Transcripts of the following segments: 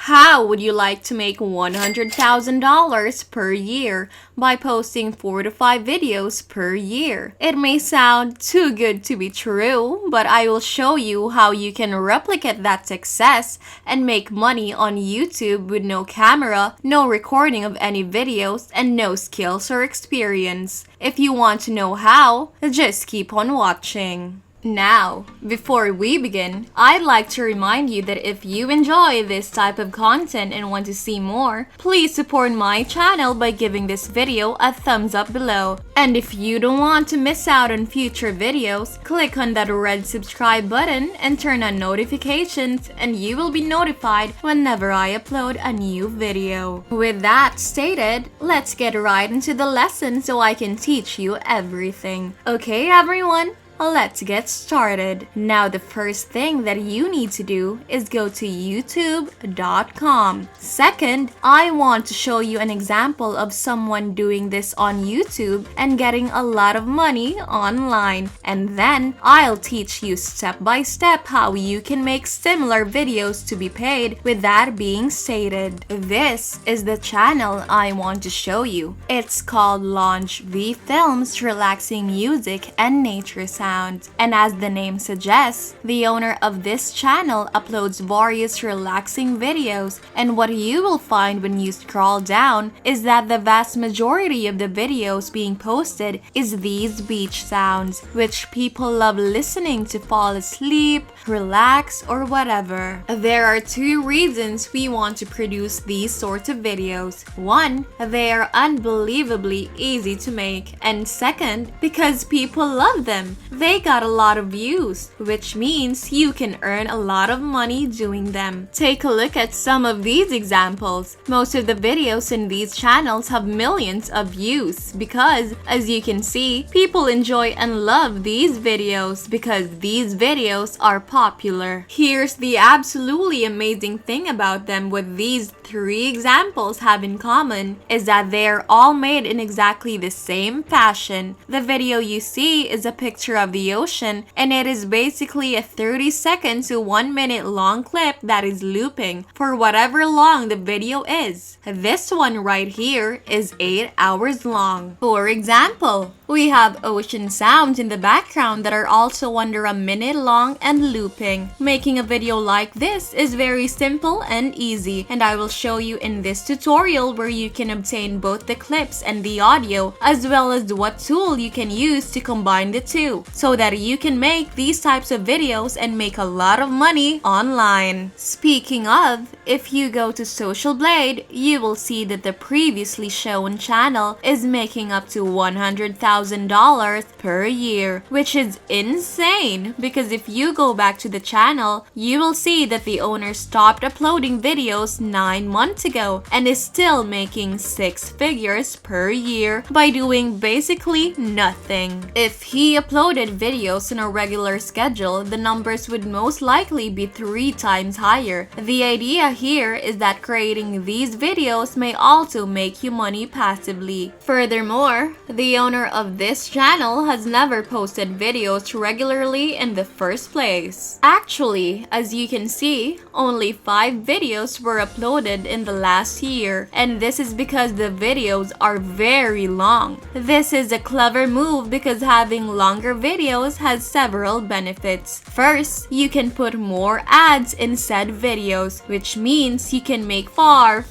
How would you like to make $100,000 per year by posting 4 to 5 videos per year? It may sound too good to be true, but I will show you how you can replicate that success and make money on YouTube with no camera, no recording of any videos, and no skills or experience. If you want to know how, just keep on watching. Now, before we begin, I'd like to remind you that if you enjoy this type of content and want to see more, please support my channel by giving this video a thumbs up below. And if you don't want to miss out on future videos, click on that red subscribe button and turn on notifications, and you will be notified whenever I upload a new video. With that stated, let's get right into the lesson so I can teach you everything. Okay, everyone? Let's get started. Now, the first thing that you need to do is go to youtube.com. Second, I want to show you an example of someone doing this on YouTube and getting a lot of money online. And then I'll teach you step by step how you can make similar videos to be paid with that being stated. This is the channel I want to show you. It's called Launch V Films Relaxing Music and Nature Sound. And as the name suggests, the owner of this channel uploads various relaxing videos, and what you will find when you scroll down is that the vast majority of the videos being posted is these beach sounds, which people love listening to fall asleep, relax, or whatever. There are two reasons we want to produce these sorts of videos. One, they are unbelievably easy to make, and second, because people love them. They got a lot of views, which means you can earn a lot of money doing them. Take a look at some of these examples. Most of the videos in these channels have millions of views because, as you can see, people enjoy and love these videos because these videos are popular. Here's the absolutely amazing thing about them. What these three examples have in common is that they're all made in exactly the same fashion. The video you see is a picture of the ocean, and it is basically a 30-second to 1 minute long clip that is looping for whatever long the video is. This one right here is 8 hours long. For example, we have ocean sounds in the background that are also under a minute long and looping. Making a video like this is very simple and easy, and I will show you in this tutorial where you can obtain both the clips and the audio, as well as what tool you can use to combine the two, so that you can make these types of videos and make a lot of money online. Speaking of, if you go to Social Blade, you will see that the previously shown channel is making up to $100,000 per year, which is insane because if you go back to the channel, you will see that the owner stopped uploading videos 9 months ago and is still making 6 figures per year by doing basically nothing. If he uploaded videos on a regular schedule, the numbers would most likely be 3 times higher. The idea here is that creating these videos may also make you money passively. Furthermore, the owner of this channel has never posted videos regularly in the first place. Actually, as you can see, only 5 videos were uploaded in the last year, and this is because the videos are very long. This is a clever move because having longer videos has several benefits. First, you can put more ads in said videos, which means you can make far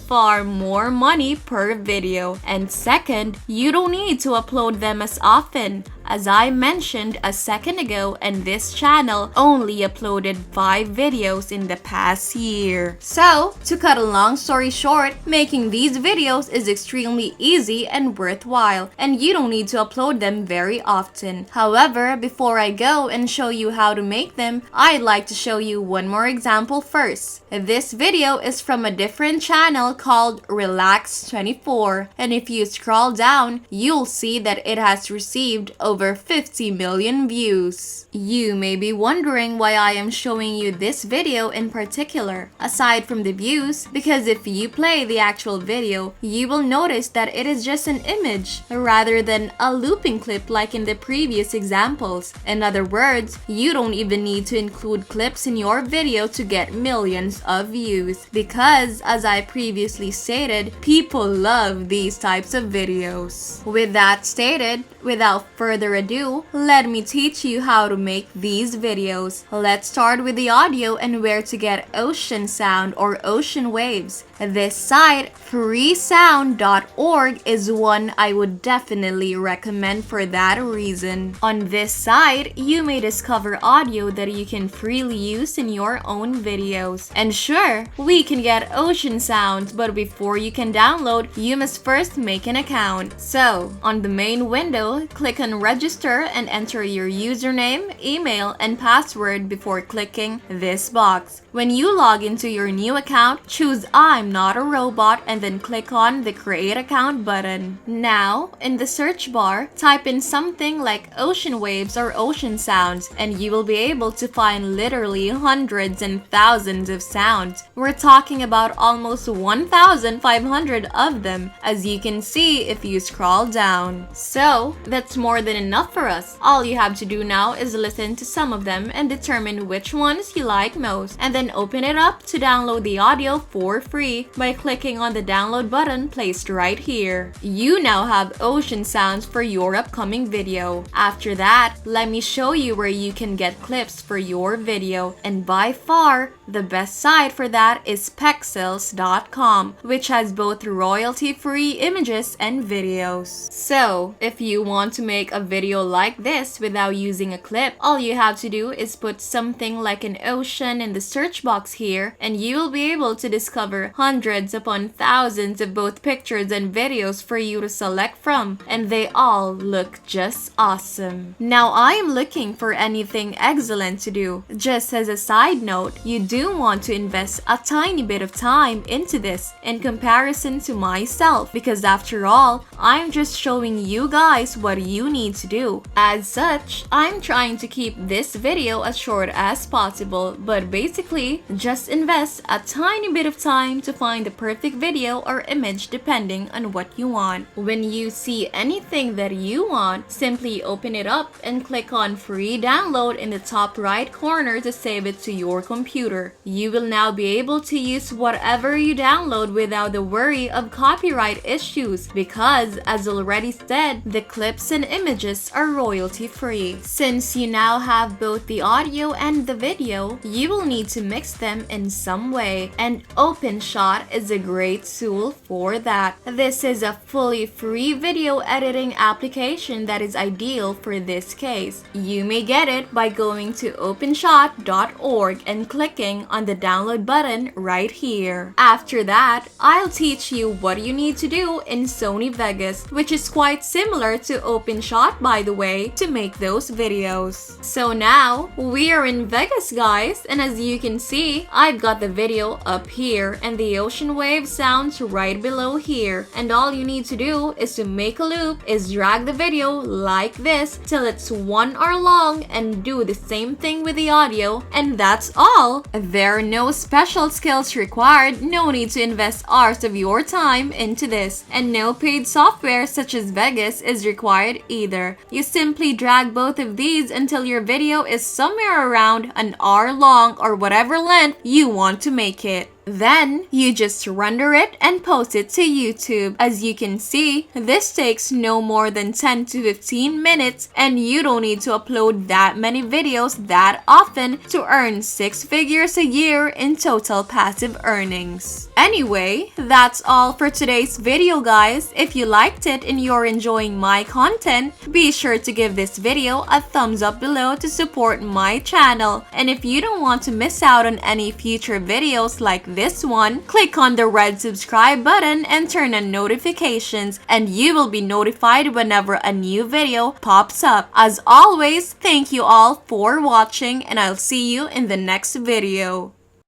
more money per video. And second, you don't need to upload them as often. As I mentioned a second ago, and this channel only uploaded 5 videos in the past year. So, to cut a long story short, making these videos is extremely easy and worthwhile, and you don't need to upload them very often. However, before I go and show you how to make them, I'd like to show you one more example first. This video is from a different channel called Relax24, and if you scroll down, you'll see that it has received over over 50 million views. You may be wondering why I am showing you this video in particular, aside from the views, because if you play the actual video, you will notice that it is just an image rather than a looping clip like in the previous examples. In other words, you don't even need to include clips in your video to get millions of views, because as I previously stated, people love these types of videos. With that stated, without further ado, let me teach you how to make these videos. Let's start with the audio and where to get ocean sound or ocean waves. This site, freesound.org, is one I would definitely recommend for that reason. On this site, you may discover audio that you can freely use in your own videos. And sure, we can get ocean sounds, but before you can download, you must first make an account. So, on the main window, click on register and enter your username, email, and password before clicking this box. When you log into your new account, choose I'm not a robot and then click on the create account button. Now, in the search bar, type in something like ocean waves or ocean sounds and you will be able to find literally hundreds and thousands of sounds. We're talking about almost 1,500 of them, as you can see if you scroll down. So, that's more than enough for us. All you have to do now is listen to some of them and determine which ones you like most, and then open it up to download the audio for free by clicking on the download button placed right here. You now have ocean sounds for your upcoming video. After that, let me show you where you can get clips for your video, and by far, the best site for that is pexels.com, which has both royalty-free images and videos. So, if you want to make a video like this without using a clip, all you have to do is put something like an ocean in the search box here, and you will be able to discover hundreds upon thousands of both pictures and videos for you to select from, and they all look just awesome. Now, I am looking for anything excellent to do. Just as a side note, you do want to invest a tiny bit of time into this in comparison to myself, because after all, I'm just showing you guys what you need to do. As such, I'm trying to keep this video as short as possible, but basically, just invest a tiny bit of time to find the perfect video or image depending on what you want. When you see anything that you want, simply open it up and click on free download in the top right corner to save it to your computer. You will now be able to use whatever you download without the worry of copyright issues, because as already said, the clips and images are royalty free. Since you now have both the audio and the video, you will need to mix them in some way, and OpenShot is a great tool for that. This is a fully free video editing application that is ideal for this case. You may get it by going to openshot.org and clicking on the download button right here. After that, I'll teach you what you need to do in Sony Vegas, which is quite similar to OpenShot by the way, to make those videos. So now, we are in Vegas guys, and as you can see, I've got the video up here and the ocean wave sounds right below here, and all you need to do is to make a loop, is drag the video like this till it's 1 hour long and do the same thing with the audio, and that's all. There are no special skills required, no need to invest hours of your time into this, and no paid software such as Vegas is required either. You simply drag both of these until your video is somewhere around an hour long or whatever length you want to make it. Then, you just render it and post it to YouTube. As you can see, this takes no more than 10 to 15 minutes, and you don't need to upload that many videos that often to earn 6 figures a year in total passive earnings. Anyway, that's all for today's video guys. If you liked it and you're enjoying my content, be sure to give this video a thumbs up below to support my channel. And if you don't want to miss out on any future videos like this one, click on the red subscribe button and turn on notifications, and you will be notified whenever a new video pops up. As always, thank you all for watching, and I'll see you in the next video.